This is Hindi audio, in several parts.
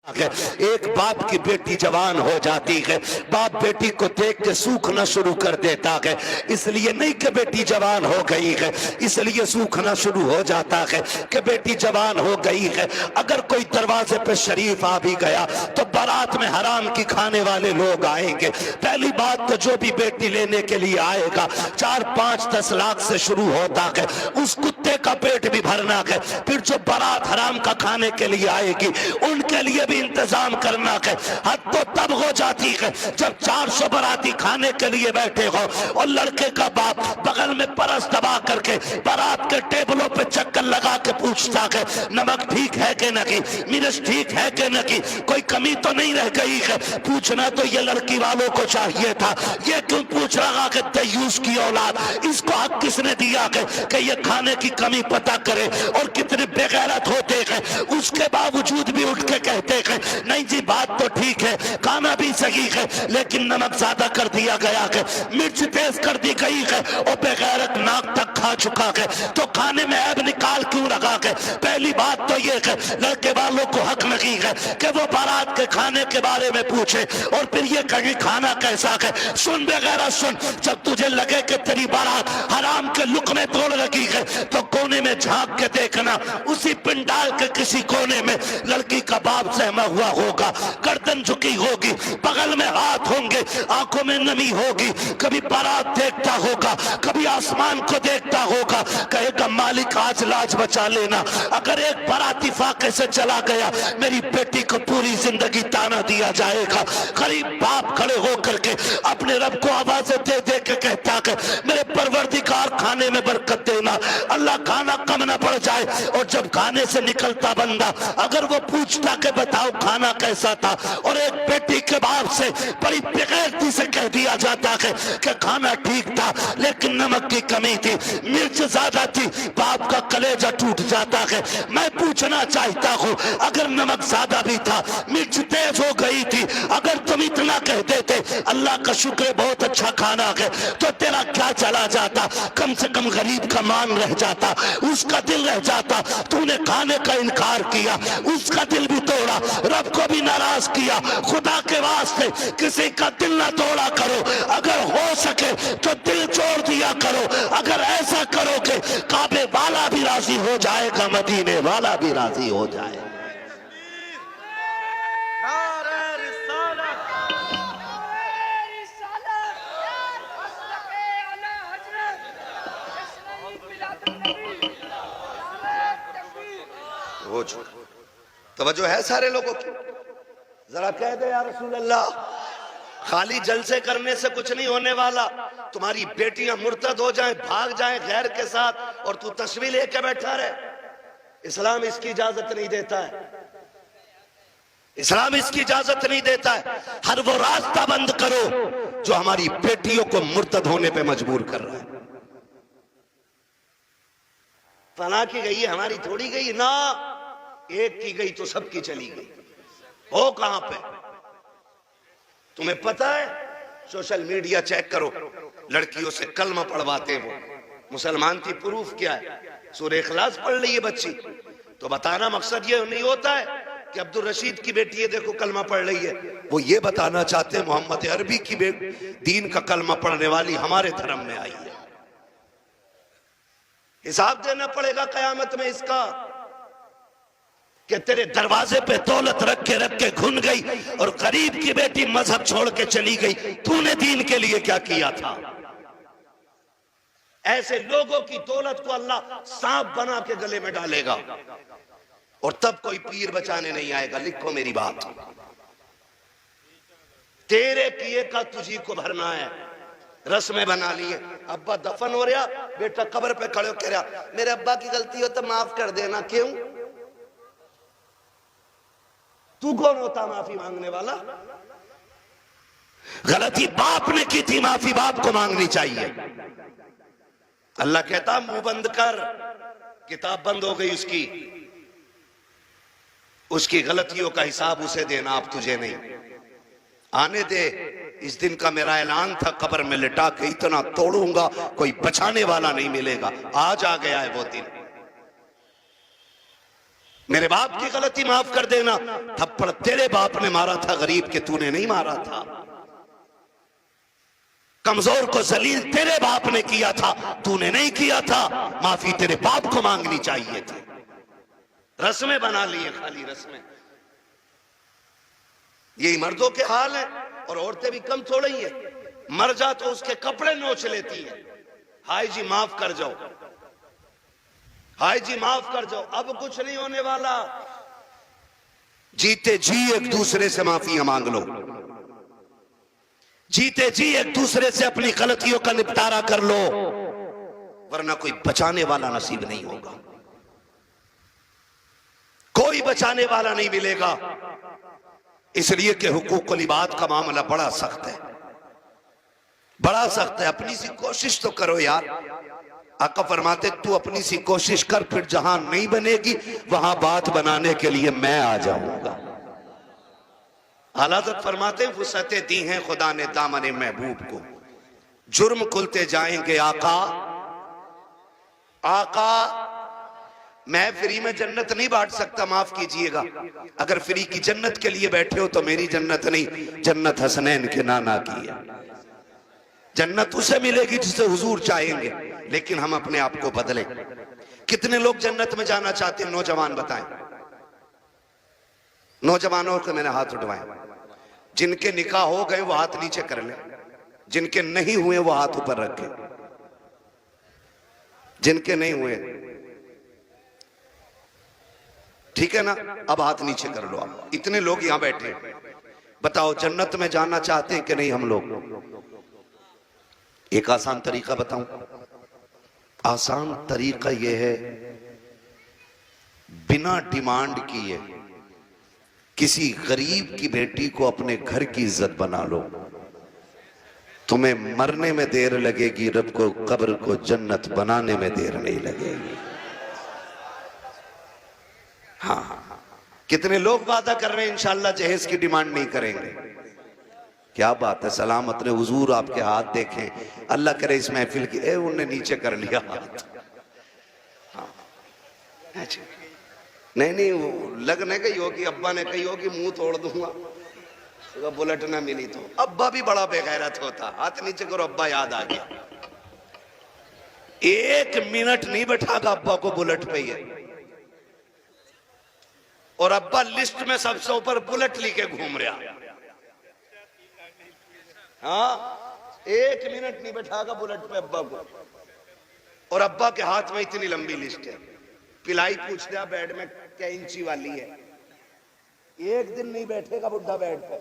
एक बाप की बेटी जवान हो जाती है, बाप बेटी को देख के सूखना शुरू कर देता है। इसलिए नहीं कि बेटी जवान हो गई है इसलिए सूखना शुरू हो जाता है कि बेटी जवान हो गई है। अगर कोई दरवाजे पे शरीफ आ भी गया तो बारात में हराम की खाने वाले लोग आएंगे। पहली बात तो जो भी बेटी लेने के लिए आएगा 4, 5, 10 लाख से शुरू होता है, उस कुत्ते का पेट भी भरना है। फिर जो बारात हराम का खाने के लिए आएगी उनके लिए इंतजाम करना है। हद तो तब हो जाती है जब 400 बाराती खाने के लिए बैठे हो और लड़के का बाप बगल में परस दबा करके बारात के टेबलों पे चक्कर लगा के पूछता है नमक ठीक है कि नहीं, मिर्च ठीक है कि नहीं, कोई कमी तो नहीं रह गई है। पूछना तो ये लड़की वालों को चाहिए था, ये क्यों पूछ रहा कि दयूस की औलाद, इसको हक किसने दिया है कि ये खाने की कमी पता करे। और कितने बेगैरत होते हैं उसके बावजूद भी उठ के कहते हैं नहीं जी बात तो ठीक है, खाना भी सही है लेकिन नमक ज्यादा कर दिया गया है, मिर्च तेज कर दी गई है और बेगैरत नाक तक खा चुका है, तो खाने में ऐब निकाल क्यों रखा है। पहली बात तो ये है लड़के वालों को हक नहीं है कि वो बारात के खाने के बारे में पूछे और फिर ये कहे खाना कैसा है। सुन बेगैरत सुन, जब तुझे लगे कि तेरी बारात हराम के लुक़मे तोड़ रखी है तो कोने में झांक के देखना, उसी पिंडाल के किसी कोने में लड़की का बाप सहमा हुआ होगा, गर्दन झुकी होगी, बगल में हाथ होंगे, आंखों में नमी होगी, कभी बारात देखता होगा, कभी आसमान को देखता होगा, कहेगा मालिक आज लाज बचा लेना। अगर एक बाराती फाके से चला गया मेरी बेटी को पूरी जिंदगी ताना दिया जाएगा। गरीब बाप खड़े होकर के अपने रब को आवाजें दे दे के कहता है मेरे परवरदिगार खाने में बरकत देना, अल्लाह खाना कम ना पड़ जाए। और जब खाने से निकलता बंदा अगर वो पूछता के बताओ खाना कैसा था और एक बेटी के बाप से बड़ी बेगैरती से कह दिया जाता है कि खाना ठीक था लेकिन नमक की कमी थी, मिर्च ज्यादा थी, बाप का कलेजा टूट जाता है। मैं पूछना चाहता हूँ अगर नमक ज्यादा भी था, मिर्च तेज हो गई थी, अगर तुम इतना कह देते अल्लाह का शुक्र बहुत अच्छा खाना है तो तेरा क्या चला जाता, कम से कम गरीब का मान रह जाता, उसका दिल रह जाता। तूने खाने का इनकार किया, उसका दिल भी तोड़ा, रब को भी नाराज किया। खुदा के वास्ते किसी का दिल ना तोड़ा करो, अगर हो सके तो दिल तोड़ दिया करो। अगर ऐसा करोगे काबे वाला भी राजी हो जाएगा, मदीने वाला भी राजी हो जाएगा। तवज्जो है सारे लोगों की, जरा कह दे या रसूल अल्लाह। खाली जलसे करने से कुछ नहीं होने वाला, तुम्हारी बेटियां मुर्तद हो जाएं, भाग जाएं गैर के साथ और तू तस्वीर लेके बैठा रहे, इस्लाम इसकी इजाजत नहीं देता है, इस्लाम इसकी इजाजत नहीं देता है। हर वो रास्ता बंद करो जो हमारी बेटियों को मुर्तद होने पे मजबूर कर रहा है। फला की गई है हमारी थोड़ी गई ना, एक की गई तो सबकी चली गई। हो कहां पे तुम्हें पता है? सोशल मीडिया चेक करो, लड़कियों से कलमा पढ़वाते हो, मुसलमान थी, प्रूफ क्या है? सूरह इखलास पढ़ ली है बच्ची, तो बताना मकसद ये नहीं होता है कि अब्दुल रशीद की बेटी है देखो कलमा पढ़ रही है, वो ये बताना चाहते हैं मोहम्मद अरबी की दीन का कलमा पढ़ने वाली हमारे धर्म में आई है। हिसाब देना पड़ेगा कयामत में इसका कि तेरे दरवाजे पे दौलत रख के घुन गई और गरीब की बेटी मजहब छोड़ के चली गई, तूने दीन के लिए क्या किया था? ऐसे लोगों की दौलत को अल्लाह सांप बना के गले में डालेगा और तब कोई पीर बचाने नहीं आएगा। लिखो मेरी बात, तेरे किए का तुझी को भरना है। रस्में बना लिए, अब्बा दफन हो रहा, बेटा कब्र पे खड़े हो कह रहा मेरे अब्बा की गलती हो तो माफ कर देना। क्यों? तू कौन होता माफी मांगने वाला? गलती बाप ने की थी, माफी बाप को मांगनी चाहिए। अल्लाह कहता मुंह बंद कर, किताब बंद हो गई उसकी, उसकी गलतियों का हिसाब उसे देना, आप तुझे नहीं। आने दे, इस दिन का मेरा ऐलान था कब्र में लिटा के इतना तोड़ूंगा कोई बचाने वाला नहीं मिलेगा। आज आ गया है वो दिन। मेरे बाप की गलती माफ कर देना, थप्पड़ तेरे बाप ने मारा था गरीब के, तूने नहीं मारा था। कमजोर को जलील तेरे बाप ने किया था, तूने नहीं किया था। माफी तेरे बाप को मांगनी चाहिए थी। रस्में बना लिए, खाली रस्में। यही मर्दों के हाल है, और औरतें भी कम थोड़ी ही है। मर जा तो उसके कपड़े नोच लेती है। हाय जी माफ कर जाओ, हाय जी माफ कर जाओ, अब कुछ नहीं होने वाला। जीते जी एक दूसरे से माफियां मांग लो, जीते जी एक दूसरे से अपनी गलतियों का निपटारा कर लो, वरना कोई बचाने वाला नसीब नहीं होगा, कोई बचाने वाला नहीं मिलेगा। इसलिए कि हुकूकुल इबाद का मामला बड़ा सख्त है, बड़ा सख्त है। अपनी सी कोशिश तो करो यार। आका फरमाते तू अपनी सी कोशिश कर, फिर जहां नहीं बनेगी वहां बात बनाने के लिए मैं आ जाऊंगा। आलाज़त फरमाते फुर्सतें दी हैं खुदा ने दामने महबूब को, जुर्म खुलते जाएंगे आका। आका मैं फ्री में जन्नत नहीं बांट सकता, माफ कीजिएगा। अगर फ्री की जन्नत के लिए बैठे हो तो मेरी जन्नत नहीं, जन्नत हसनैन के नाना की है। जन्नत उसे मिलेगी जिसे हुजूर चाहेंगे, लेकिन हम अपने आप को बदलें। कितने लोग जन्नत में जाना चाहते हैं? नौजवान बताएं, नौजवानों को मैंने हाथ उठवाएं। जिनके निकाह हो गए वो हाथ नीचे कर लें, जिनके नहीं हुए वो हाथ ऊपर रखें। जिनके नहीं हुए ठीक है ना, अब हाथ नीचे कर लो। आप इतने लोग यहां बैठे, बताओ जन्नत में जाना चाहते हैं कि नहीं हम लोग? एक आसान तरीका बताऊं, आसान तरीका यह है, बिना डिमांड किए किसी गरीब की बेटी को अपने घर की इज्जत बना लो। तुम्हें मरने में देर लगेगी, रब को कब्र को जन्नत बनाने में देर नहीं लगेगी। हाँ, कितने लोग वादा कर रहे हैं इंशाअल्लाह जहेज की डिमांड नहीं करेंगे। क्या बात है, सलामत ने हुजूर आपके हाथ देखें, अल्लाह करे इस महफिल की। उन्होंने नीचे कर लिया हाथ। हाँ, नहीं वो लगने गई होगी, अब्बा ने कही होगी मुंह तोड़ दूंगा तो बुलेट ना मिली तो। अब्बा भी बड़ा बेगैरत होता, हाथ नीचे करो, अब्बा याद आ गया। 1 मिनट नहीं बैठागा अब्बा को बुलेट पे ही है, और अब्बा लिस्ट में सबसे ऊपर बुलेट लेके घूम रहा। हाँ, 1 मिनट नहीं बैठागा बुलेट पे अब्बा को, और अब्बा के हाथ में इतनी लंबी लिस्ट है। पिलाई पूछ दिया बेड में क्या इंची वाली है, 1 दिन नहीं बैठेगा बुढ़ा बेड पे।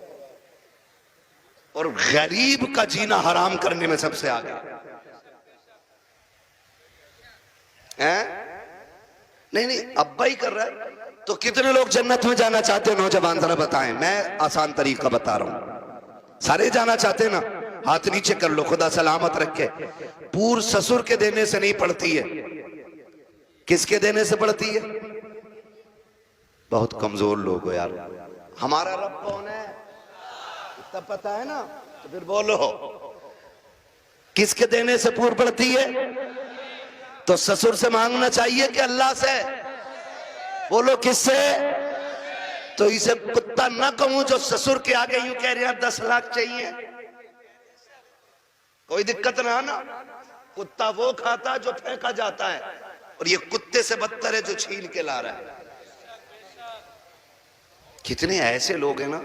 और गरीब का जीना हराम करने में सबसे आगे है। नहीं अब्बा ही कर रहा है, तो कितने लोग जन्नत में जाना चाहते हैं? नौजवान जरा बताएं। मैं आसान तरीका बता रहा हूं, सारे जाना चाहते हैं ना? हाथ नीचे कर लो, खुदा सलामत रखे। पूर्व ससुर के देने से नहीं पड़ती है, किसके देने से पड़ती है? बहुत कमजोर लोग हो यार। हमारा रब कौन है इतना पता है ना, तो फिर बोलो किसके देने से पूर्व पड़ती है? तो ससुर से मांगना चाहिए कि अल्लाह से? बोलो किससे? तो इसे कुत्ता ना कहूं जो ससुर के आगे यूं कह रहे हैं 10 लाख चाहिए, कोई दिक्कत ना ना। कुत्ता वो खाता जो फेंका जाता है, और ये कुत्ते से बदतर है जो छीन के ला रहा है। कितने ऐसे लोग हैं ना,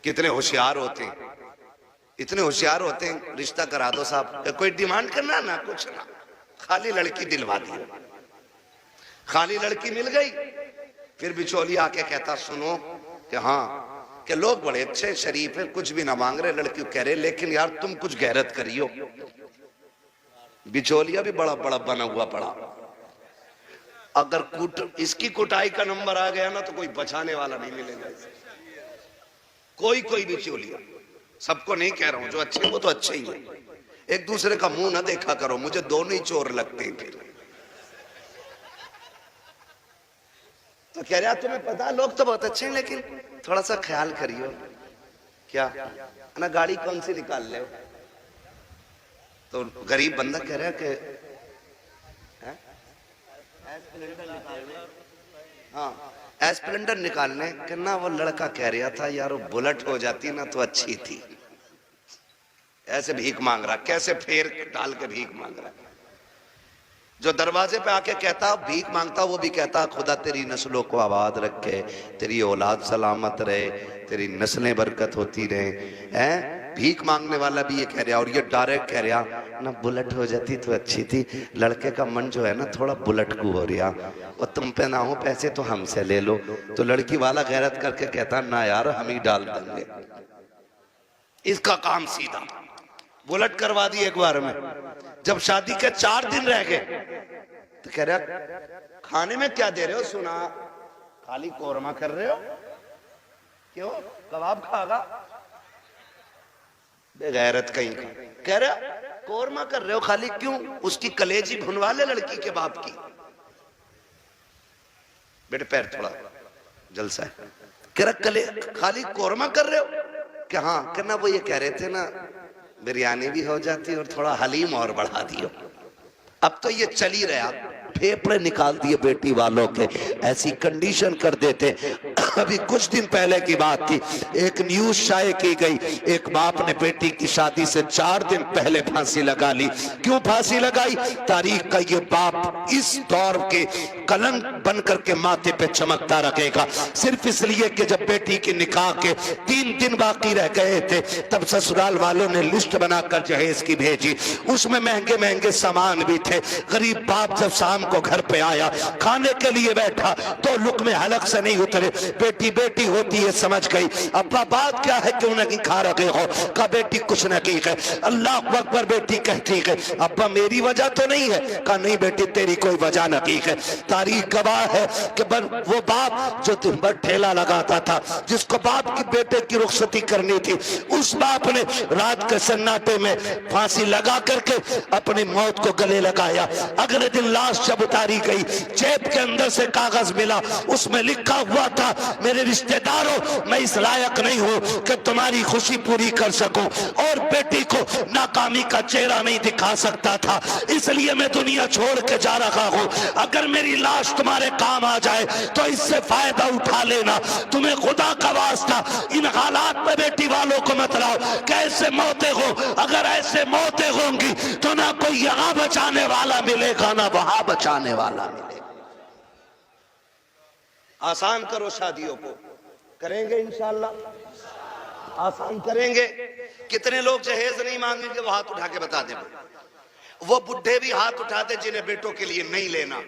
कितने होशियार होते हैं, इतने होशियार होते हैं। रिश्ता करा दो साहब, कोई डिमांड करना ना, कुछ ना, खाली लड़की दिलवा दी। खाली लड़की मिल गई, फिर बिचौली आके कहता सुनो कि हाँ, कि लोग बड़े अच्छे शरीफ हैं, कुछ भी ना मांग रहे, लड़की कह रहे लेकिन यार तुम कुछ गैरत करियो। बिचौलिया भी बड़ा बड़ा बना हुआ पड़ा। अगर इसकी कुटाई का नंबर आ गया ना तो कोई बचाने वाला नहीं मिलेगा। कोई बिचौलिया, सबको नहीं कह रहा हूं, जो अच्छे वो तो अच्छे ही है। एक दूसरे का मुंह ना देखा करो, मुझे दोनों ही चोर लगते हैं। फिर तो कह रहा तुम्हें पता लोग तो बहुत अच्छे हैं, लेकिन थोड़ा सा ख्याल करियो। क्या ना, गाड़ी कौन सी निकाल ले? तो गरीब बंदा कह रहा है कि हाँ स्प्लेंडर निकालने कि ना वो लड़का कह रहा था यार वो बुलेट हो जाती ना तो अच्छी थी। ऐसे भीख मांग रहा, कैसे फेर डाल के भीख मांग रहा। जो दरवाजे पे आके कहता भीख मांगता वो भी कहता खुदा तेरी नस्लों को आबाद रखे, तेरी औलाद सलामत रहे, तेरी नस्लें बरकत होती रहे। हैं भीख मांगने वाला भी ये कह रहा और ये डायरेक्ट कह रहा ना बुलेट हो जाती तो अच्छी थी। लड़के का मन जो है ना थोड़ा बुलेट को हो रहा, और तुम पे ना हो पैसे तो हमसे ले लो। तो लड़की वाला गैरत करके कहता ना यार हम ही डाल देंगे। इसका काम सीधा बुलेट करवा दी एक बार में। जब शादी के 4 दिन रह गए तो कह रहा खाने में क्या दे रहे हो? सुना खाली कोरमा कर रहे हो, क्यों कबाब खागा? बेगैरत कहीं का कह रहा कोरमा कर रहे हो खाली, क्यों? उसकी कलेजी भुनवा ले लड़की के बाप की। बेटे पैर थोड़ा जलसा है। कह रहा कले खाली कोरमा कर रहे हो क्या? हाँ कहना वो ये कह रहे थे ना बिरयानी भी हो जाती और थोड़ा हलीम और बढ़ा दियो। अब तो ये चल ही रहा, फेफड़े निकाल दिए बेटी वालों के, ऐसी कंडीशन कर देते। अभी कुछ दिन पहले की बात थी, एक न्यूज शाये की गई, एक बाप ने बेटी की शादी से 4 दिन पहले फांसी लगा ली। क्यों फांसी लगाई? तारीख का ये बाप इस दौर के कलंक बन करके माथे पे चमकता रखेगा, सिर्फ इसलिए कि जब बेटी के निकाह के 3 दिन बाकी रह गए थे तब ससुराल वालों ने लिस्ट बनाकर जहेज की भेजी। उसमें महंगे महंगे सामान भी थे। गरीब बाप जब शाम को घर पे आया, खाने के लिए बैठा तो लुक़्मे हलक से नहीं उतरे। बेटी बेटी होती है समझ गई। अब्बा बात क्या है, क्यों नहीं खा रहे हो? का बेटी कुछ नहीं है। अल्लाह अकबर बेटी कहती है अब्बा मेरी वजह तो नहीं है। का नहीं बेटी तेरी कोई वजह नहीं है। तारीख गवाह है कि वो बाप जो दिन भर ठेला लगाता था, जिसको बाप की बेटे की रुखसती करनी थी, उस बाप ने रात के सन्नाटे में फांसी लगा करके अपनी मौत को गले लगाया। अगले दिन लाश जब उतारी गई, जेब के अंदर से कागज मिला, उसमें लिखा हुआ था मेरे रिश्तेदारों मैं इस लायक नहीं हूं कि तुम्हारी खुशी पूरी कर सकूं, और बेटी को नाकामी का चेहरा नहीं दिखा सकता था, इसलिए मैं दुनिया छोड़ के जा रहा हूं। अगर मेरी लाश तुम्हारे काम आ जाए तो इससे फायदा उठा लेना। तुम्हें खुदा का वास्ता इन हालात में बेटी वालों को मत लाओ। कैसे मौतें हो, अगर ऐसे मौतें होंगी तो ना कोई यहां बचाने वाला मिलेगा ना वहां बचाने वाला मिलेगा। आसान करो शादियों को, करेंगे इंशाअल्लाह आसान करेंगे। कितने लोग जहेज नहीं मांगेंगे वो हाथ उठा के बता दे। वो बुढ़े भी हाथ उठाते जिन्हें बेटों के लिए नहीं लेना।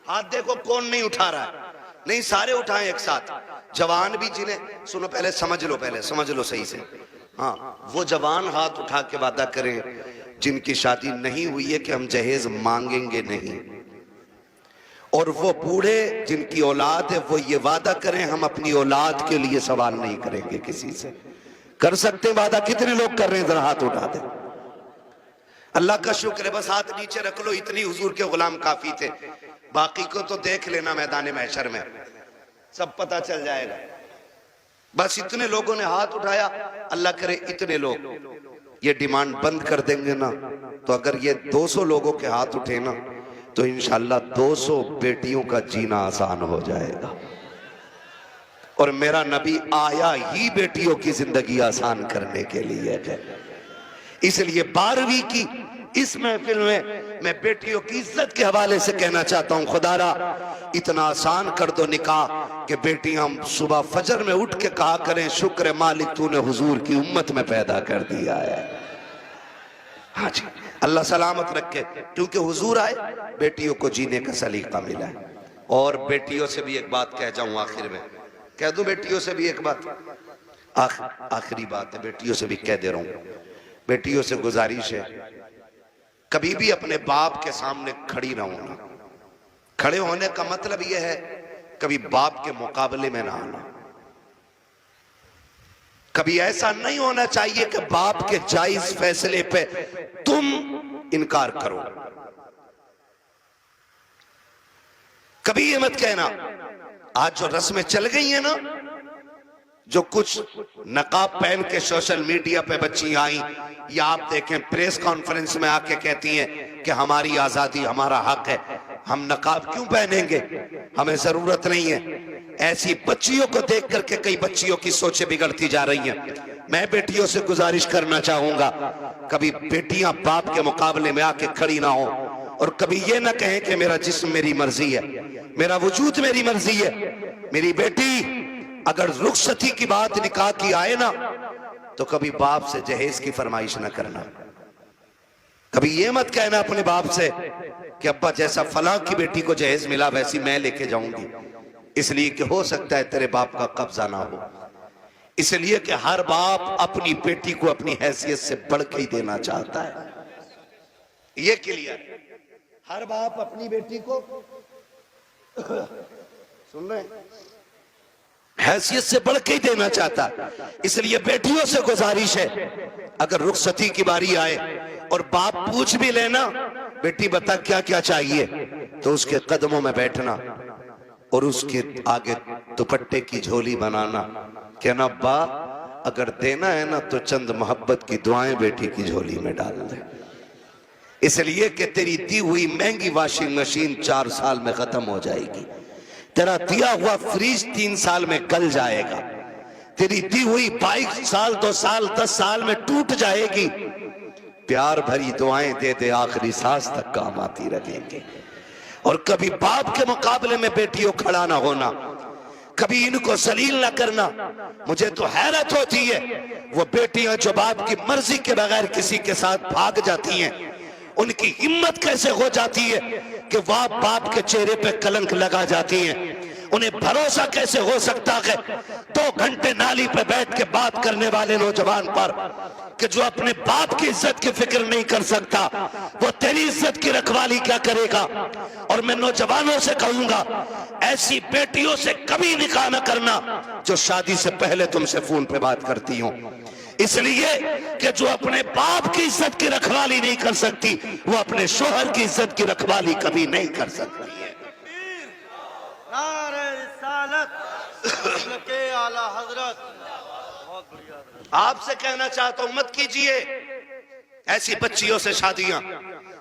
हाथ देखो कौन नहीं उठा रहा है। नहीं सारे उठाएं एक साथ। जवान भी जिन्हें, सुनो पहले समझ लो सही से। हाँ वो जवान हाथ उठा के वादा करें जिनकी शादी नहीं हुई है कि हम जहेज मांगेंगे नहीं, और वो बूढ़े जिनकी औलाद है वो ये वादा करें हम अपनी औलाद के लिए सवाल नहीं करेंगे किसी से। कर सकते हैं वादा? कितने लोग कर रहे हैं? जरा हाथ उठा दें। अल्लाह का शुक्र है, बस हाथ नीचे रख लो, इतनी हुजूर के गुलाम काफी थे। बाकी को तो देख लेना मैदान महशर में, सब पता चल जाएगा। बस इतने लोगों ने हाथ उठाया। अल्लाह करे इतने लोग ये डिमांड बंद कर देंगे ना, तो अगर ये 200 लोगों के हाथ उठे ना तो इंशाल्लाह 200 बेटियों का जीना आसान हो जाएगा। और मेरा नबी आया ही बेटियों की जिंदगी आसान करने के लिए है। इसलिए 12वीं की इस महफिल में मैं बेटियों की इज्जत के हवाले से कहना चाहता हूं, खुदारा इतना आसान कर दो निकाह कि बेटियां सुबह फजर में उठ के कहा करें शुक्र मालिक तूने हुजूर की उम्मत में पैदा कर दिया है। हाँ जी अल्लाह सलामत रखे, क्योंकि हुजूर आए बेटियों को जीने का सलीका मिला है। और बेटियों से भी एक बात कह जाऊं आखिर में, कह दूं बेटियों से भी एक बात, आखिरी बात है, बेटियों से भी कह दे रहा हूं। बेटियों से गुजारिश है कभी भी अपने बाप के सामने खड़ी ना होना। खड़े होने का मतलब यह है कभी बाप के मुकाबले में ना आना। कभी ऐसा नहीं होना चाहिए कि बाप के जायज फैसले पे तुम इनकार करो। कभी ये मत कहना, आज जो रस्में चल गई है ना, जो कुछ नकाब पहन के सोशल मीडिया पे बच्ची आई, या आप देखें प्रेस कॉन्फ्रेंस में आके कहती हैं कि हमारी आजादी हमारा हक है। हम नकाब क्यों पहनेंगे, हमें जरूरत नहीं है। ऐसी बच्चियों को देख करके कई बच्चियों की सोचें बिगड़ती जा रही हैं। मैं बेटियों से गुजारिश करना चाहूंगा, कभी बेटियां बाप के मुकाबले में आके खड़ी ना हो, और कभी ये ना कहें कि मेरा जिस्म मेरी मर्जी है, मेरा वजूद मेरी मर्जी है। मेरी बेटी अगर रुखसती की बात निकाह की आए ना, तो कभी बाप से जहेज की फरमाइश ना करना। कभी ये मत कहना अपने बाप से कि अब्बा जैसा फलां की बेटी को जहेज मिला वैसी मैं लेके जाऊंगी, इसलिए कि हो सकता है तेरे बाप का कब्जा ना हो। इसलिए कि हर बाप अपनी बेटी को अपनी हैसियत से बढ़ के ही देना चाहता है। ये क्लियर, हर बाप अपनी बेटी को सुन रहे हैसियत से बढ़ के ही देना चाहता है। इसलिए बेटियों से गुजारिश है, अगर रुखसती की बारी आए और बाप पूछ भी लेना बेटी बता क्या क्या चाहिए, तो उसके कदमों में बैठना और उसके आगे दुपट्टे की झोली बनाना, कहना अब्बा अगर देना है ना तो चंद मोहब्बत की दुआएं बेटी की झोली में डाल दे, इसलिए कि तेरी दी हुई महंगी वॉशिंग मशीन 4 साल में खत्म हो जाएगी, तेरा दिया हुआ फ्रिज 3 साल में गल जाएगा, तेरी दी हुई बाइक साल 2 साल 10 साल में टूट जाएगी। प्यार भरी दुआएं दे दे आखिरी सांस तक काम आती रहेंगे। और कभी बाप के मुकाबले में बेटियों खड़ा ना होना, कभी इनको जलील ना करना। मुझे तो हैरत होती है वो बेटियां जो बाप की मर्जी के बगैर किसी के साथ भाग जाती हैं, उनकी हिम्मत कैसे हो जाती है कि वह बाप के चेहरे पे कलंक लगा जाती हैं। उन्हें भरोसा कैसे हो सकता है 2 घंटे नाली पे बैठ के बात करने वाले नौजवान पर कि जो अपने बाप की इज्जत की फिक्र नहीं कर सकता, वो तेरी इज्जत की रखवाली क्या करेगा। और मैं नौजवानों से कहूंगा, ऐसी बेटियों से कभी निकाह न करना जो शादी से पहले तुमसे फोन पे बात करती हो, इसलिए कि जो अपने बाप की इज्जत की रखवाली नहीं कर सकती, वो अपने शोहर की इज्जत की रखवाली कभी नहीं कर सकती है। आला हजरत, बहुत बढ़िया। आपसे कहना चाहता हूं मत कीजिए ऐसी बच्चियों से शादियां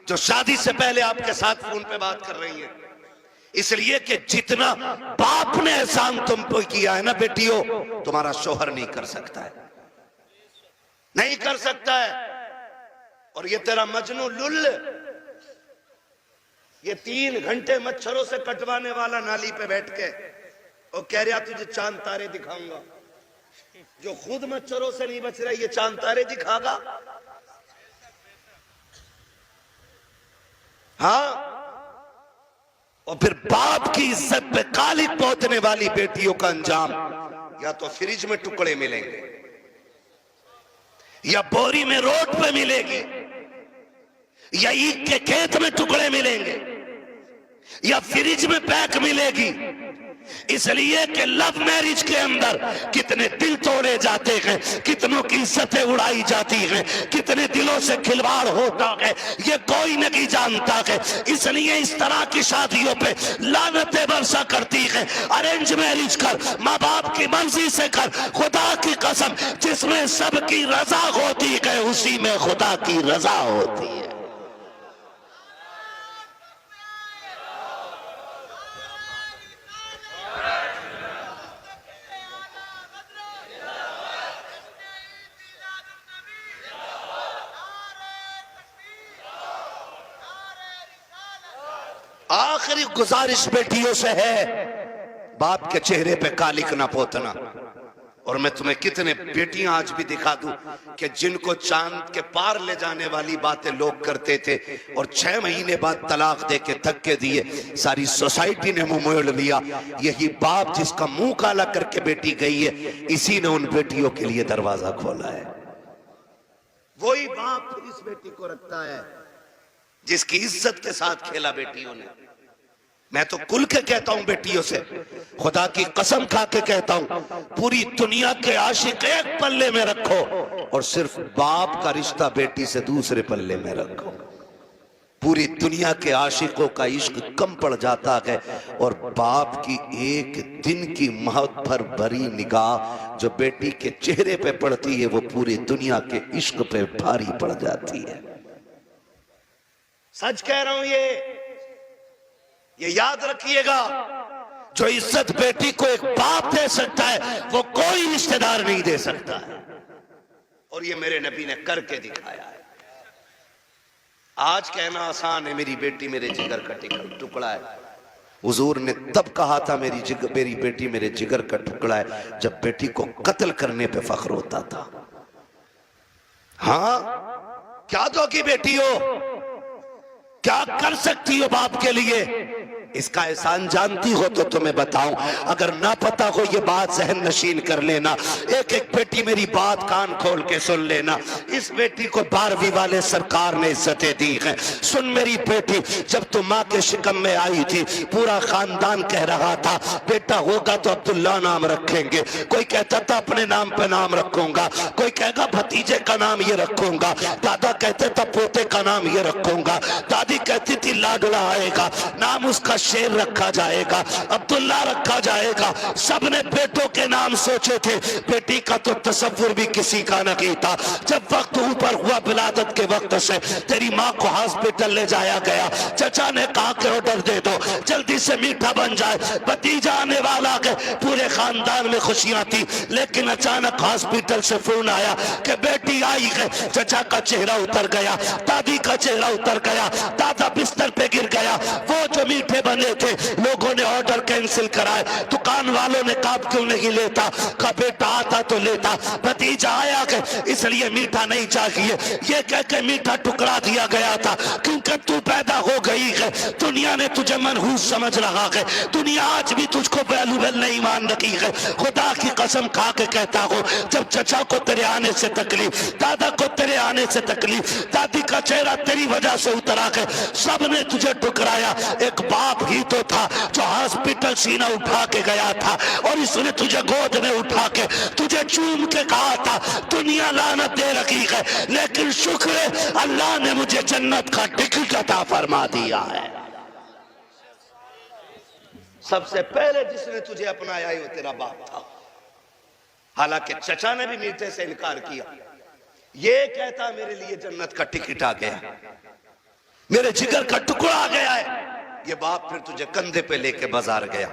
जो शादी से पहले आपके साथ फोन पे बात कर रही हैं, इसलिए कि जितना बाप ने एहसान तुम पे किया है ना बेटियों, तुम्हारा शोहर नहीं कर सकता है, नहीं कर सकता है। और ये तेरा मजनू लुल, ये 3 घंटे मच्छरों से कटवाने वाला नाली पे बैठ के और कह रहा तुझे चांद तारे दिखाऊंगा, जो खुद मच्छरों से नहीं बच रहा ये चांद तारे दिखागा। हाँ, और फिर बाप की इज्जत पे कालिक पोतने वाली बेटियों का अंजाम या तो फ्रिज में टुकड़े मिलेंगे, या बोरी में रोड पे मिलेगी, या ईख के खेत में टुकड़े मिलेंगे, या फ्रिज में पैक मिलेगी। इसलिए कि लव मैरिज के अंदर कितने दिल तोड़े जाते हैं, कितनों की इज्जतें उड़ाई जाती हैं, कितने दिलों से खिलवाड़ होता है, ये कोई नहीं जानता है। इसलिए इस तरह की शादियों पे लानतें बरसा करती हैं। अरेंज मैरिज कर, माँ बाप की मर्जी से कर, खुदा की कसम जिसमें सबकी रजा होती है उसी में खुदा की रजा होती है। आखिरी गुजारिश बेटियों से है, बाप के चेहरे पे कालिक ना पोतना। और मैं तुम्हें कितने बेटियां आज भी दिखा दूं कि जिनको चांद के पार ले जाने वाली बातें लोग करते थे और 6 महीने बाद तलाक दे के धक्के दिए, सारी सोसाइटी ने मुंह मोड़ लिया। यही बाप जिसका मुंह काला करके बेटी गई है, इसी ने उन बेटियों के लिए दरवाजा खोला है। वही बाप फिर इस बेटी को रखता है जिसकी इज्जत के साथ खेला बेटियों ने। मैं तो कुल के कहता हूं बेटियों से, खुदा की कसम खा के कहता हूं, पूरी दुनिया के आशिक एक पल्ले में रखो और सिर्फ बाप का रिश्ता बेटी से दूसरे पल्ले में रखो। पूरी दुनिया के आशिकों का इश्क कम पड़ जाता है और बाप की एक दिन की महत्व भर भरी निगाह जो बेटी के चेहरे पे पड़ती है वो पूरी दुनिया के इश्क पे भारी पड़ जाती है। सच कह रहा हूं, ये ये याद रखिएगा, जो इज्जत बेटी को एक बाप दे सकता है वो कोई रिश्तेदार नहीं दे सकता है। और ये मेरे नबी ने करके दिखाया है। आज कहना आसान है, मेरी बेटी मेरे जिगर का टुकड़ा है। हुजूर ने तब कहा था मेरी बेटी मेरे जिगर का टुकड़ा है, जब बेटी को कत्ल करने पे फख्र होता था। हाँ, क्या दोगी बेटी हो, क्या कर सकती हो बाप के लिए, इसका एहसान जानती हो तो तुम्हें बताऊं। अगर ना पता हो ये बात जहन नशीन कर लेना। एक एक बेटी मेरी बात कान खोल के सुन लेना। इस बेटी को 12वीं वाले सरकार ने इज्जतें दी हैं। सुन मेरी बेटी, जब तुम माँ के शिकम में आई थी पूरा खानदान कह रहा था बेटा होगा तो अब्दुल्ला नाम रखेंगे। कोई कहता था अपने नाम पे नाम रखूंगा, कोई कहेगा भतीजे का नाम ये रखूंगा, दादा कहते था पोते का नाम ये रखूंगा, दादी कहती थी लाडला आएगा, नाम उसका शेर रखा जाएगा, अब्दुल्ला रखा जाएगा। सबने बेटों के नाम सोचे थे, बेटी का तो तसव्वुर भी किसी का नहीं था। जब वक्त ऊपर हुआ विलादत के वक्त से तेरी माँ को हॉस्पिटल ले जाया गया, चचा ने कहा कि ऑर्डर दे दो जल्दी से मीठा बन जाए, भतीजा आने वाला है। पूरे खानदान में खुशियां थी, लेकिन अचानक हॉस्पिटल से फोन आया कि बेटी आई है। चचा का चेहरा उतर गया, दादी का चेहरा उतर गया, दादा बिस्तर पे गिर गया। वो जो मीठे बने थे लोगों ने ऑर्डर कैंसिल कराए। दुकान वालों ने कहा क्यों नहीं लेता, कहा बेटा आता तो लेता, भतीजा आया कि इसलिए मीठा नहीं चाहिए। ये कह के मीठा टुकड़ा दिया गया था, क्योंकि तू पैदा हो गई है। दुनिया ने तुझे मनहूस समझ रहा है, दुनिया आज भी तुझको वैल्यूबल नहीं मान रही है। खुदा की कसम खा के कहता हूँ, जब चचा को तेरे आने से तकलीफ, दादा को तेरे आने से तकलीफ, दादी का चेहरा तेरी वजह से उतरा है, सबने तुझे ठुकराया। एक बाप ही तो था जो हॉस्पिटल सीना उठा के गया था और इसने तुझे गोद में उठा के तुझे चूम के कहा था दुनिया लानत दे रखी है, लेकिन शुक्र है अल्लाह ने मुझे जन्नत का टिकट अता फरमा दिया है। सबसे पहले जिसने तुझे अपनाया वो तेरा बाप था। हालांकि चचा ने भी मीठे से इनकार किया, ये कहता मेरे लिए जन्नत का टिकट आ गया, मेरे जिगर का टुकड़ा आ गया है। ये बाप फिर तुझे कंधे पे लेके बाजार गया।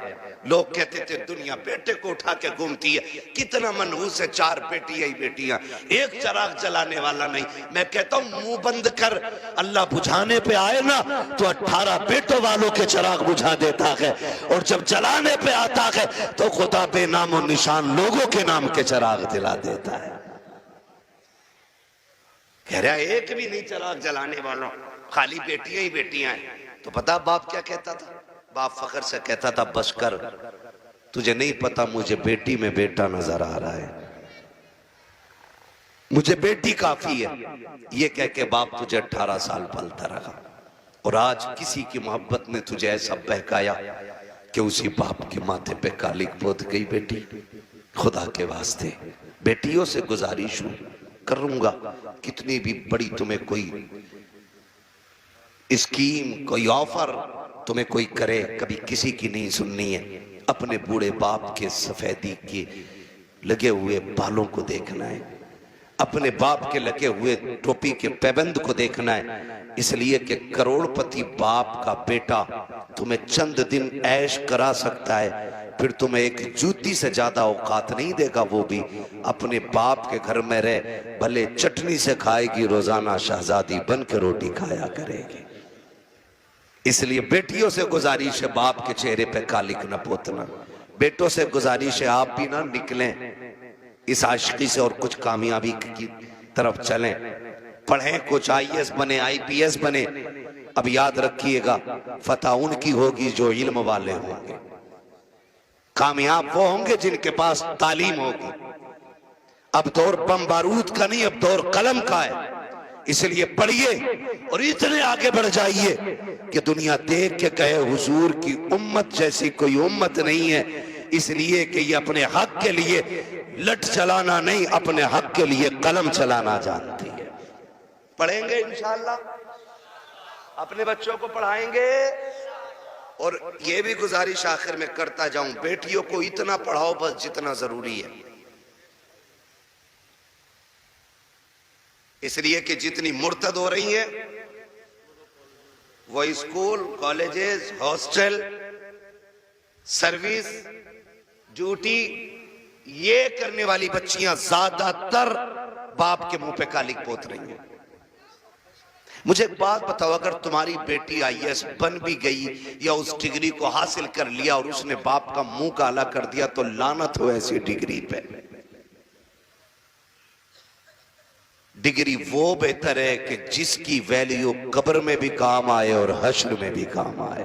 लोग कहते थे दुनिया बेटे को उठा के घूमती है, कितना मनहूस है, 4 बेटियां ही बेटियां, एक चराग जलाने वाला नहीं। मैं कहता हूं मुंह बंद कर, अल्लाह बुझाने पे आए ना तो 18 बेटों वालों के चराग बुझा देता है, और जब जलाने पे आता है तो खुदा बेनामो निशान लोगों के नाम के चराग दिला देता है। कह रहा एक भी नहीं चराग जलाने वालों, खाली बेटियां ही बेटियां हैं। तो पता बाप क्या कहता था? बाप फखर से कहता था बस कर, तुझे नहीं पता मुझे बेटी में बेटा नजर आ रहा है, मुझे बेटी काफी है। ये कह के बाप तुझे 18 साल पलता रहा, और आज किसी की मोहब्बत ने तुझे ऐसा बहकाया कि उसी बाप के माथे पे कालिक पोत गई बेटी। खुदा के वास्ते बेटियों से गुजारिश करूंगा, कितनी भी बड़ी तुम्हें कोई स्कीम, कोई ऑफर तुम्हें कोई करे, कभी किसी की नहीं सुननी है। अपने बूढ़े बाप के सफेदी के लगे हुए बालों को देखना है, अपने बाप के लगे हुए टोपी के पैबंद को देखना है। इसलिए कि करोड़पति बाप का बेटा तुम्हें चंद दिन ऐश करा सकता है, फिर तुम्हें एक जूती से ज्यादा औकात नहीं देगा। वो भी अपने बाप के घर में रह, भले चटनी से खाएगी, रोजाना शहजादी बन के रोटी खाया करेगी। इसलिए बेटियों से गुजारिश है बाप के चेहरे पे कालिक न पोतना। बेटों से गुजारिश है आप भी ना निकलें इस आशिकी से और कुछ कामयाबी की तरफ चलें, पढ़ें, कुछ IAS बने, IPS बने। अब याद रखिएगा, फतह उनकी होगी जो इल्म वाले होंगे, कामयाब वो होंगे जिनके पास तालीम होगी। अब दौर बम बारूद का नहीं, अब दौर कलम का है। इसलिए पढ़िए और इतने आगे बढ़ जाइए कि दुनिया देख के कहे हुजूर की उम्मत जैसी कोई उम्मत नहीं है। इसलिए कि ये अपने हक के लिए लठ चलाना नहीं, अपने हक के लिए कलम चलाना जानती है। पढ़ेंगे इंशाअल्लाह, अपने बच्चों को पढ़ाएंगे। और ये भी गुजारिश आखिर में करता जाऊं, बेटियों को इतना पढ़ाओ बस जितना जरूरी है। इसलिए कि जितनी मुर्तद हो रही हैं वो school, colleges, hostel, service, duty, ये करने वाली बच्चियां ज्यादातर बाप के मुंह पे कालिक पोत रही हैं। मुझे एक बात बताओ, अगर तुम्हारी बेटी आईएएस बन भी गई या उस डिग्री को हासिल कर लिया और उसने बाप का मुंह काला कर दिया, तो लानत हो ऐसी डिग्री पे। डिग्री वो बेहतर है कि जिसकी वैल्यू कब्र में भी काम आए और हश्र में भी काम आए।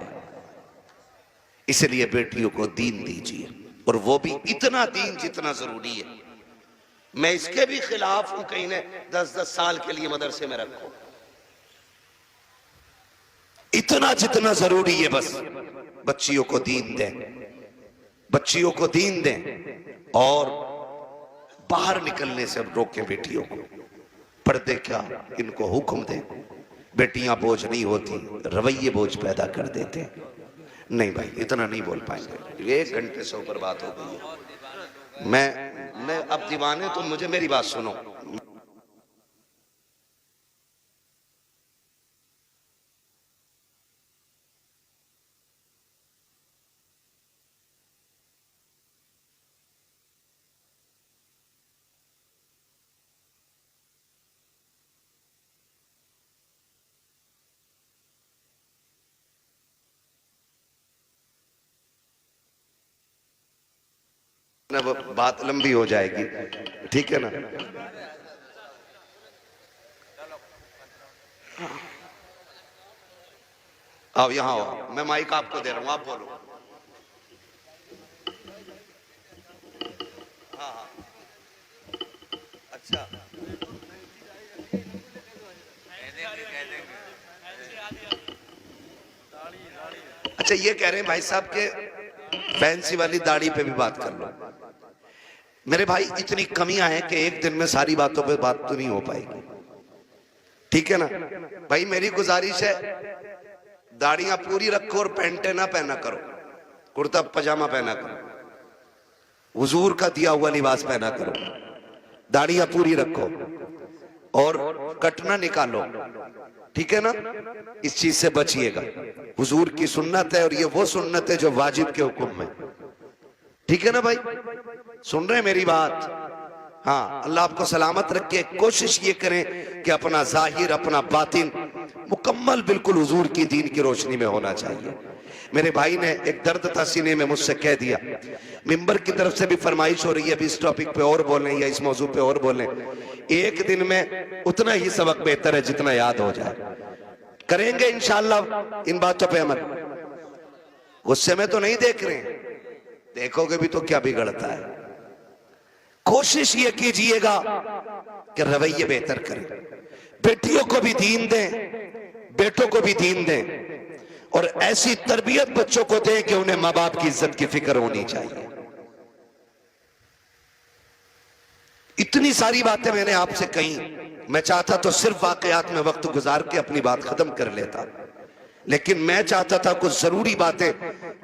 इसलिए बेटियों को दीन दीजिए, और वो भी इतना दीन जितना जरूरी है। मैं इसके भी खिलाफ हूं कहीं ने 10-10 साल के लिए मदरसे में रखो, इतना जितना जरूरी है बस बच्चियों को दीन दें, बच्चियों को दीन दें और बाहर निकलने से रोकें बेटियों को। पर्दे क्या, इनको हुक्म दें। बेटियां बोझ नहीं होती, रवैये बोझ पैदा कर देते हैं। नहीं भाई, इतना नहीं बोल पाएंगे, 1 घंटे से ऊपर बात हो गई है। मैं अब दीवाने, तो मुझे मेरी बात सुनो। बात लंबी हो जाएगी, ठीक है ना। अब यहां आओ, मैं माइक आपको दे रहा हूं, आप बोलो। हाँ हाँ, अच्छा अच्छा, ये कह रहे हैं भाई साहब के फैंसी वाली दाढ़ी पे भी बात कर लो। मेरे भाई, इतनी कमियां हैं कि एक दिन में सारी बातों पे बात तो नहीं हो पाएगी, ठीक है ना भाई। मेरी गुजारिश है, दाढ़ियां पूरी रखो और पैंटे ना पहना करो, कुर्ता पजामा पहना करो, हुजूर का दिया हुआ लिबास पहना करो। दाढ़ियां पूरी रखो और कटना निकालो, ठीक है ना। इस चीज से बचिएगा, हुजूर की सुन्नत है और ये वो सुन्नत है जो वाजिब के हुक्म में, ठीक है ना भाई। सुन रहे हैं मेरी बात? हाँ, अल्लाह आपको सलामत रखे। कोशिश ये करें कि अपना जाहिर, अपना बातिन मुकम्मल बिल्कुल हुजूर की दीन की रोशनी में होना चाहिए। मेरे भाई ने एक दर्द था सीने में, मुझसे कह दिया, मिंबर की तरफ से भी फरमाइश हो रही है अभी इस टॉपिक पे और बोलें या इस मौजू पे और बोलें। एक दिन में उतना ही सबक बेहतर है जितना याद हो जाए। करेंगे इंशाअल्लाह इन बातों पे अमल। गुस्से में तो नहीं देख रहे हैं, देखोगे भी तो क्या बिगड़ता है। कोशिश ये कीजिएगा कि रवैये बेहतर करें, बेटियों को भी दीन दें, बेटों को भी दीन दें, और ऐसी तरबियत बच्चों को दें कि उन्हें माँ बाप की इज्जत की फिक्र होनी चाहिए। इतनी सारी बातें मैंने आपसे कही, मैं चाहता तो सिर्फ वाकयात में वक्त गुजार के अपनी बात खत्म कर लेता, लेकिन मैं चाहता था कुछ जरूरी बातें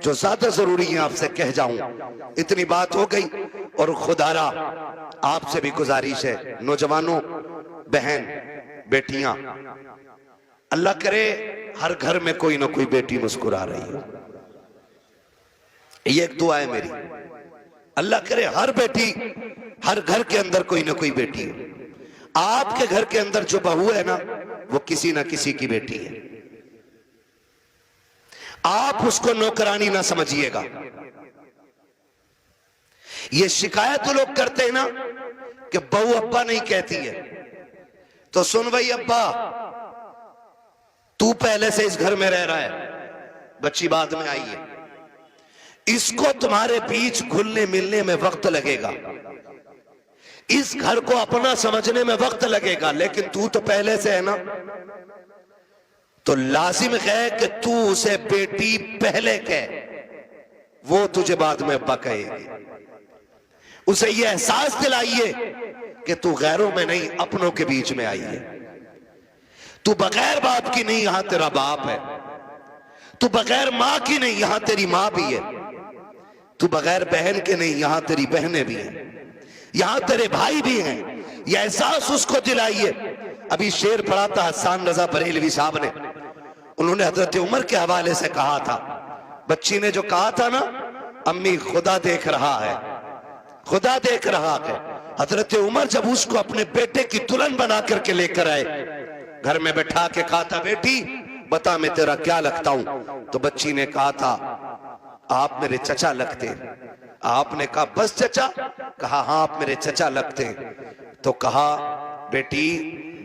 जो ज्यादा जरूरी हैं आपसे कह जाऊं। इतनी बात हो गई, और खुदारा आपसे भी गुजारिश है, नौजवानों, बहन, बेटियां, अल्लाह करे हर घर में कोई ना कोई बेटी मुस्कुरा रही हो। ये एक दुआ है मेरी, अल्लाह करे हर बेटी, हर घर के अंदर कोई ना कोई बेटी हो। आपके घर के अंदर जो बहू है ना, वो किसी ना किसी की बेटी है। आप उसको नौकरानी ना समझिएगा। ये शिकायत तो लोग करते हैं ना कि बहू अब्बा नहीं कहती है, तो सुन भाई अब्बा, तू पहले से इस घर में रह रहा है, बच्ची बाद में आई है, इसको तुम्हारे बीच घुलने मिलने में वक्त लगेगा, इस घर को अपना समझने में वक्त लगेगा, लेकिन तू तो पहले से है ना, तो लाजिम है कि तू उसे बेटी पहले कह, वो तुझे बाद में अब्बा कहेगी। उसे ये एहसास दिलाइए कि तू गैरों में नहीं, अपनों के बीच में आई है। तू बगैर बाप की नहीं, यहां तेरा बाप है। तू बगैर मां की नहीं, यहां तेरी मां भी है। तू बगैर बहन के नहीं, यहां तेरी बहनें भी हैं, यहां तेरे भाई भी हैं। यह एहसास उसको दिलाइए। अभी शेर पढ़ा था हसन रजा बरेलवी साहब ने, उन्होंने हजरत उमर के हवाले से कहा था, बच्ची ने जो कहा था ना, अम्मी खुदा देख रहा है, खुदा देख रहा है। हजरत उमर जब उसको अपने बेटे की दुल्हन बना करके लेकर आए, घर में बैठा के कहा था, बेटी बता मैं तेरा क्या लगता हूं। तो बच्ची ने कहा था, आप मेरे चचा लगते। आपने कहा बस चचा? कहा हाँ आप मेरे चचा लगते। तो कहा बेटी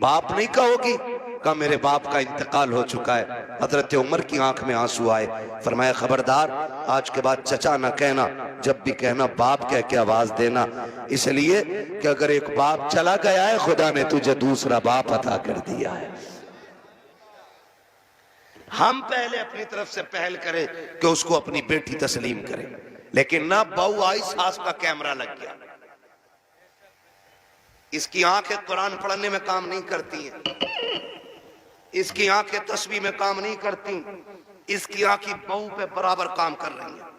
बाप नहीं कहोगी? कहा मेरे बाप का इंतकाल हो चुका है। हजरत उमर की आंख में आंसू आए। फरमाया खबरदार आज के बाद चचा ना कहना, जब भी कहना बाप कह के आवाज देना, इसलिए कि अगर एक बाप चला गया है खुदा ने तुझे दूसरा बाप अता कर दिया है। हम पहले अपनी तरफ से पहल करें कि उसको अपनी बेटी तस्लीम करें, लेकिन ना बहू आई सास का कैमरा लग गया। इसकी आंखें कुरान पढ़ने में काम नहीं करती हैं, इसकी आंखें तस्बीह में काम नहीं करती, इसकी आंखें बहू पे बराबर काम कर रही हैं।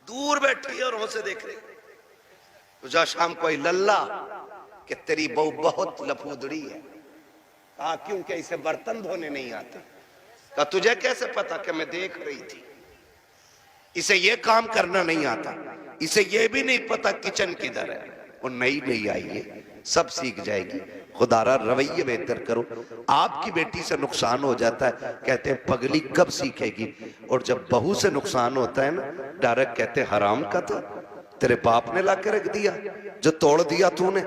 दूर बैठी है और हमसे देख रही। तुझा शाम कोई लल्ला कि तेरी बहू बहुत लफूदड़ी है। कहा क्यों? कि इसे बर्तन धोने नहीं आते। कहा तुझे कैसे पता? कि मैं देख रही थी। इसे ये काम करना नहीं आता, इसे ये भी नहीं पता किचन किधर है। वो नई नई आई है, सब सीख जाएगी। खुदारा रवैये बेहतर करो। आपकी बेटी से नुकसान हो जाता है, कहते हैं पगली कब सीखेगी। और जब बहू से नुकसान होता है ना, डायरेक्ट कहते हैं हराम का था, तेरे बाप ने ला के रख दिया, जो तोड़ दिया तूने।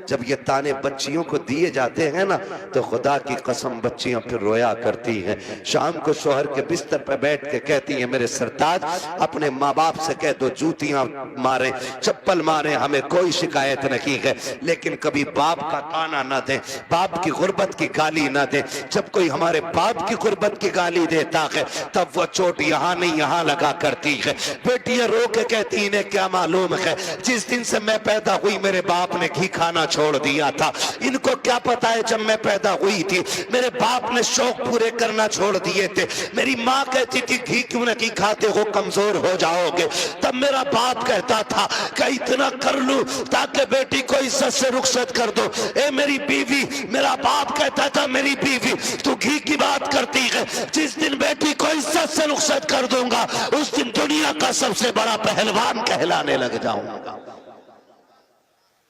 जब ये ताने बच्चियों को दिए जाते हैं ना, तो खुदा की कसम बच्चियां फिर रोया करती हैं। शाम को शोहर के बिस्तर पर बैठ के कहती हैं, मेरे सरताज अपने माँ बाप से कह दो जूतियां मारे, चप्पल मारे, हमें कोई शिकायत नहीं है, लेकिन कभी बाप का ताना ना दे, बाप की गुर्बत की गाली ना दे। जब कोई हमारे बाप की गुर्बत की गाली देता है तब वो चोट यहाँ नहीं यहाँ लगा करती है। बेटियां रो के कहती इन्हें क्या मालूम है, जिस दिन से मैं पैदा हुई मेरे बाप ने घी खाना छोड़ दिया था। इनको क्या पता है जब मैं पैदा हुई थी मेरे बाप ने शौक पूरे करना छोड़ दिए थे। मेरी माँ कहती थी घी क्यों नहीं खाते हो, कमजोर हो जाओगे। तब मेरा बाप कहता था कि इतना कर लूं ताकि बेटी को इज्जत से रुखसत कर दो। ए मेरी बीवी, मेरा बाप कहता था मेरी बीवी तू घी की बात करती है, जिस दिन बेटी को इज्जत से रुखसत कर दूंगा उस दिन दुनिया का सबसे बड़ा पहलवान कहलाने लग जाऊंगा।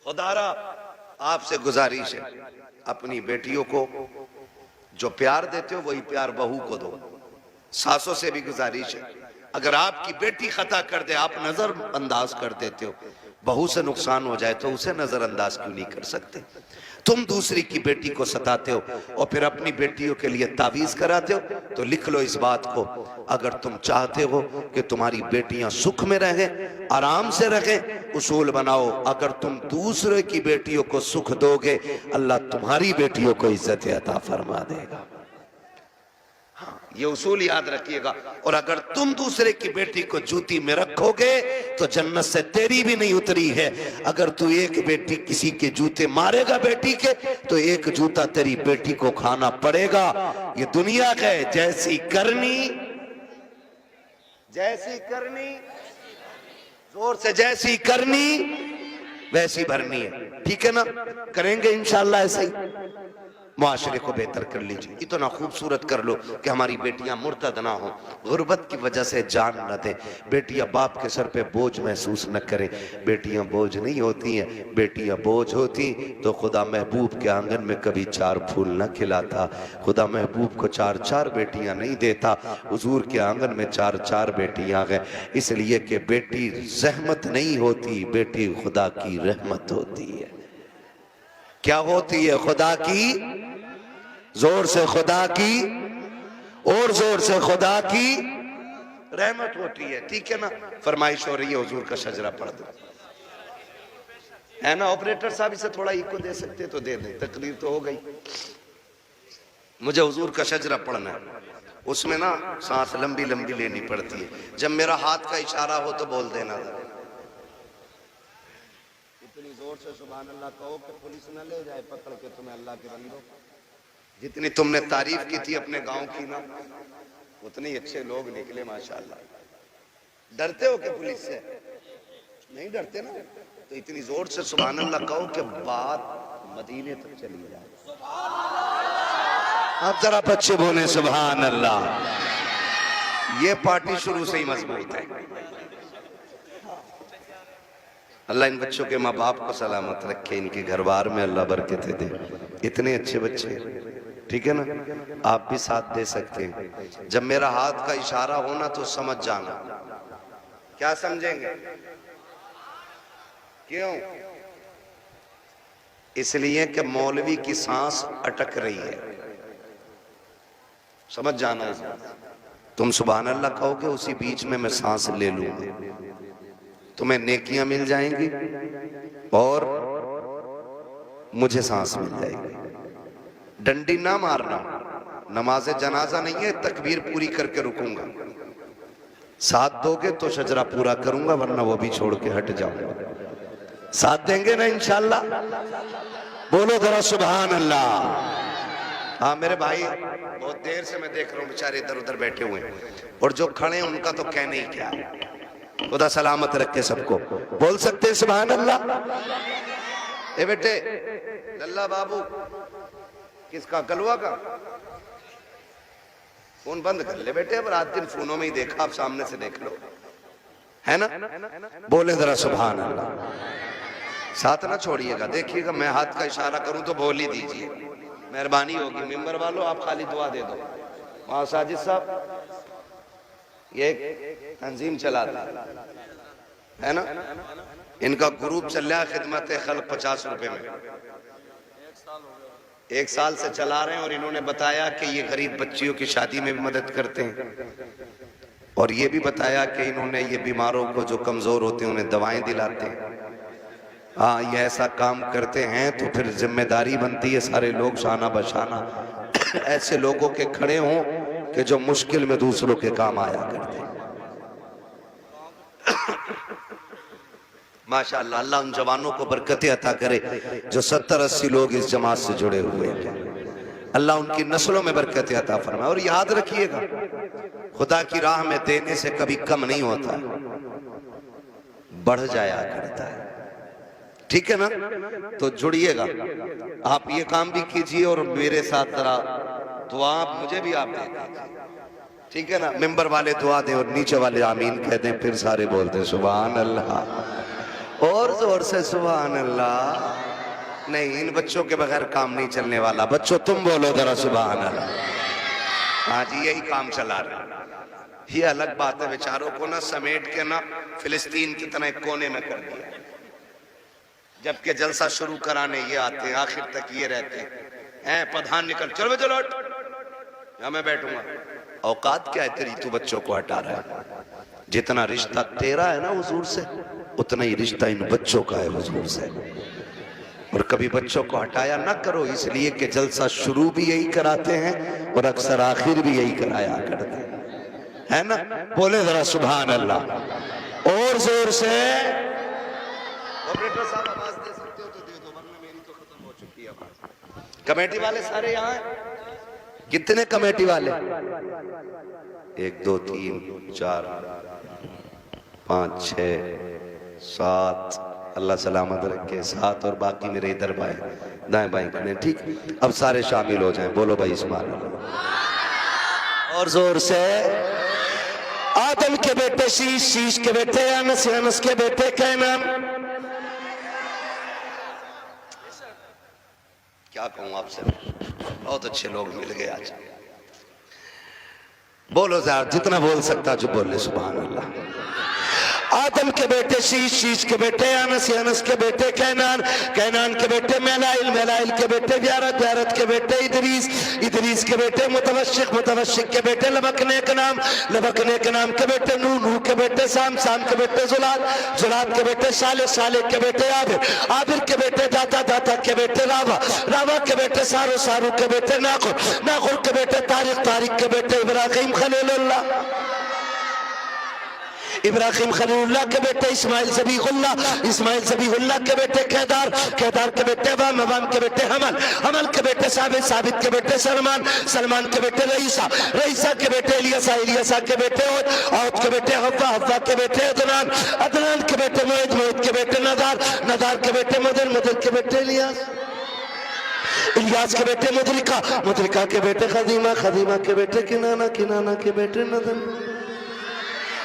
खुदारा आपसे गुजारिश है, अपनी बेटियों को जो प्यार देते हो वही प्यार बहू को दो। सासों से भी गुजारिश है, अगर आपकी बेटी खता कर दे आप नजरअंदाज कर देते हो, बहू से नुकसान हो जाए तो उसे नजरअंदाज क्यों नहीं कर सकते? तुम दूसरी की बेटी को सताते हो और फिर अपनी बेटियों के लिए तावीज कराते हो, तो लिख लो इस बात को, अगर तुम चाहते हो कि तुम्हारी बेटियां सुख में रहें, आराम से रहें, उसूल बनाओ, अगर तुम दूसरे की बेटियों को सुख दोगे अल्लाह तुम्हारी बेटियों को इज्जत अता फरमा देगा। ये उसूल याद रखिएगा। और अगर तुम दूसरे की बेटी को जूती में रखोगे तो जन्नत से तेरी भी नहीं उतरी है। अगर तू एक बेटी किसी के जूते मारेगा बेटी के, तो एक जूता तेरी बेटी को खाना पड़ेगा। ये दुनिया है, जैसी करनी जोर से, जैसी करनी वैसी भरनी है। ठीक है ना? करेंगे इंशाअल्लाह ऐसे ही, मुआशरे को बेहतर कर लीजिए। इतना खूबसूरत कर लो कि हमारी बेटियां मुर्तद ना हो, गुर्बत की वजह से जान न दें, बेटियां बाप के सर पे बोझ महसूस न करें। बेटियां बोझ नहीं होती हैं, बेटियां बोझ होती तो खुदा महबूब के आंगन में कभी 4 फूल न खिलाता, खुदा महबूब को 4-4 बेटियां नहीं देता। हुजूर के आंगन में 4-4 बेटियां हैं, इसलिए कि बेटी रहमत नहीं होती, बेटी खुदा की रहमत होती है। क्या होती है? खुदा की, जोर से खुदा की, और जोर से खुदा की रहमत होती है। ठीक है ना? फरमाइश हो रही है हुजूर का शजरा पढ़ दो, है ना? ऑपरेटर साहब इसे थोड़ा इको दे सकते तो दे दें, तकरीर तो हो गई। मुझे हुजूर का शजरा पढ़ना है, उसमें ना सांस लंबी लंबी लेनी पड़ती है। जब मेरा हाथ का इशारा हो तो बोल देना, इतनी जोर से सुभान अल्लाह कहो कि पुलिस न ले जाए पकड़ के तुम्हें। अल्लाह के बंदो, जितनी तुमने तारीफ की थी अपने गांव की ना, उतने अच्छे लोग निकले माशाअल्लाह। डरते हो कि पुलिस से? नहीं डरते ना? तो इतनी जोर से सुभान अल्लाह कहो कि बात मदीने तक चली जाए। आप जरा बच्चे बोले सुभान अल्लाह। ये पार्टी शुरू से ही मजबूत है। अल्लाह इन बच्चों के माँ बाप को सलामत रखे, इनके घर बार में अल्लाह बरकतें दे। इतने अच्छे बच्चे, ठीक है ना। आप भी साथ दे सकते हैं। जब मेरा हाथ का इशारा होना तो समझ जाना। क्या समझेंगे? क्यों? इसलिए कि मौलवी की सांस अटक रही है, समझ जाना। तुम सुभान अल्लाह कहोगे, उसी बीच में मैं सांस ले लूंगा, तुम्हें नेकियां मिल जाएंगी और मुझे सांस मिल जाएगी। डंडी ना मारना, नमाज जनाजा नहीं है, तकबीर पूरी करके रुकूंगा। साथ दोगे तो शजरा पूरा करूंगा, वरना वो भी छोड़ के हट जाऊंगा। साथ देंगे ना इंशाल्लाह? बोलो जरा सुभान अल्लाह। हाँ मेरे भाई, बहुत देर से मैं देख रहा हूँ बेचारे इधर उधर बैठे हुए हैं, और जो खड़े हैं उनका तो कहने ही क्या। खुदा सलामत रखे सबको। बोल सकते हैं सुभान अल्लाह? ए बेटे, लल्ला बाबू किसका? गलवा का। फोन बंद कर ले बेटे, अब रात दिन फोनों में ही देखा, आप सामने से देख लो, है ना। बोले जरा सुभान अल्लाह। साथ ना छोड़िएगा, देखिएगा मैं हाथ का इशारा करूं तो बोल ही दीजिए, मेहरबानी होगी। मेंबर वालों आप खाली दुआ दे दो। वहां साजिद साहब ये तंजीम चलाता है ना, इनका ग्रुप चल रहा है खिदमत खल्क 50 रुपए में, 1 साल से चला रहे हैं। और इन्होंने बताया कि ये गरीब बच्चियों की शादी में भी मदद करते हैं, और ये भी बताया कि इन्होंने ये बीमारों को जो कमजोर होते हैं उन्हें दवाएं दिलाते हैं। हाँ, ये ऐसा काम करते हैं तो फिर जिम्मेदारी बनती है सारे लोग शाना बशाना ऐसे लोगों के खड़े हों कि जो मुश्किल में दूसरों के काम आया करते हैं। माशाअल्लाह, अल्लाह उन जवानों को बरकतें अता करे जो 70-80 लोग इस जमात से जुड़े हुए हैं। अल्लाह उनकी नस्लों में बरकतें अता फरमाए। और याद रखिएगा, खुदा की राह में देने से कभी कम नहीं होता, बढ़ जाया करता है, ठीक है ना। तो जुड़िएगा, आप ये काम भी कीजिए और मेरे साथ जरा दुआ मुझे भी आप दें, ठीक है ना। मेंबर वाले दुआ दें और नीचे वाले आमीन कह दें, फिर सारे बोलते सुभान अल्लाह, और जोर से सुभान अल्लाह। नहीं, इन बच्चों के बगैर काम नहीं चलने वाला। बच्चों तुम बोलो जरा सुभान अल्लाह। हाँ जी, यही काम चला रहे। ये अलग बात है, बेचारों को ना समेट के ना फिलिस्तीन की तरह कोने में कर दिया, जबकि जलसा शुरू कराने ये आते हैं, आखिर तक ये रहते हैं। प्रधान निकल, चलो चलो या मैं बैठूंगा। औकात क्या है तेरी, तू बच्चों को हटा रहा है। जितना रिश्ता तेरा है ना हुजूर से, उतना ही रिश्ता इन बच्चों का है हुजूर से। और कभी बच्चों को हटाया ना करो, इसलिए कि जलसा शुरू भी यही कराते हैं और अक्सर आखिर भी यही कराया करते हैं, है ना। बोले जरा सुभान अल्लाह और जोर से। ऑपरेटर साहब आवाज दे सकते हो तो दे दो, वरना मेरी तो खत्म हो चुकी है आवाज। कमेटी वाले सारे यहाँ हैं? कितने कमेटी वाले? 1 2 3 4 5 6 7, अल्लाह सलामत रखे, 7, और बाकी मेरे इधर बाएं दाएं बाएं खड़े, ठीक। अब सारे शामिल हो जाएं, बोलो भाई इस्माइल और जोर से। आदम के बेटे शीश, शीश के बेटे अनस, अनस के बेटे कैनान। क्या कहूं आपसे, बहुत अच्छे लोग मिल गए आज। बोलो यार, जितना बोल सकता जो बोले सुभान अल्लाह। आदम के बेटे शीश, शीश के बेटे अनस, अनस के बेटे कैनान, कैनान के बेटे मेलाइल, मेलाइल के बेटे ब्यारत, ब्यारत के बेटे इदरीस, इदरीस के बेटे मुतवश्शिक, मुतवश्शिक के बेटे लबकने के नाम, लबकने के नाम के बेटे नूह, नूह के बेटे साम, साम के बेटे जुलाल, जुलाल के बेटे साले, साले के बेटे आबिर, आबिर के बेटे दाता, दाता के बेटे रावा, रावा के बेटे सारू, सारू के बेटे नाखुर, नाखुर के बेटे तारिक, तारिक के बेटे इब्राहिम खलीलुल्लाह, इब्राहिम खलीलुल्लाह के बेटे इस्माइल ज़बीहुल्लाह, इस्माइल ज़बीहुल्लाह के बेटे केदार, केदार के बेटे अवाम, अवाम के बेटे हमल, हमल के बेटे साबित, साबित के बेटे सलमान, सलमान के बेटे रईसा, रईसा के बेटे इलियासा, इलियासा के बेटे औद, औद के बेटे हव्वा, हव्वा के बेटे अदनान, अदनान के बेटे मुईद, मुईद के बेटे नदार, नदार के बेटे मुदर, मुदर के बेटे इलियास, इलियास के बेटे मुदरिका, मुदरिका के बेटे खदीमा, खदीमा के बेटे किनाना, किनाना के बेटे नदन।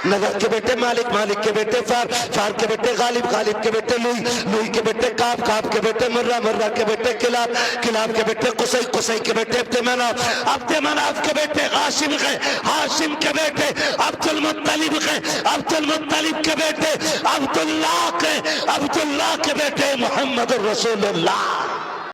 नजर के बेटे मालिक, मालिक के बेटे फार, फार के बेटे गालिब, गालिब के बेटे लुई, लुई के बेटे काब, काब के बेटे मुर्रा, मुर्रा के बेटे किलाब, किलाब के बेटे कुसै, कुसै के बेटे अब्दे मनाफ, अब्दे मनाफ के बेटे हाशिम के, हाशिम के बेटे अब्दुल मुत्तलिब के, अब्दुल मुत्तलिब के बेटे अब्दुल्लाह के, अब्दुल्लाह के बेटे मोहम्मद रसूलुल्लाह।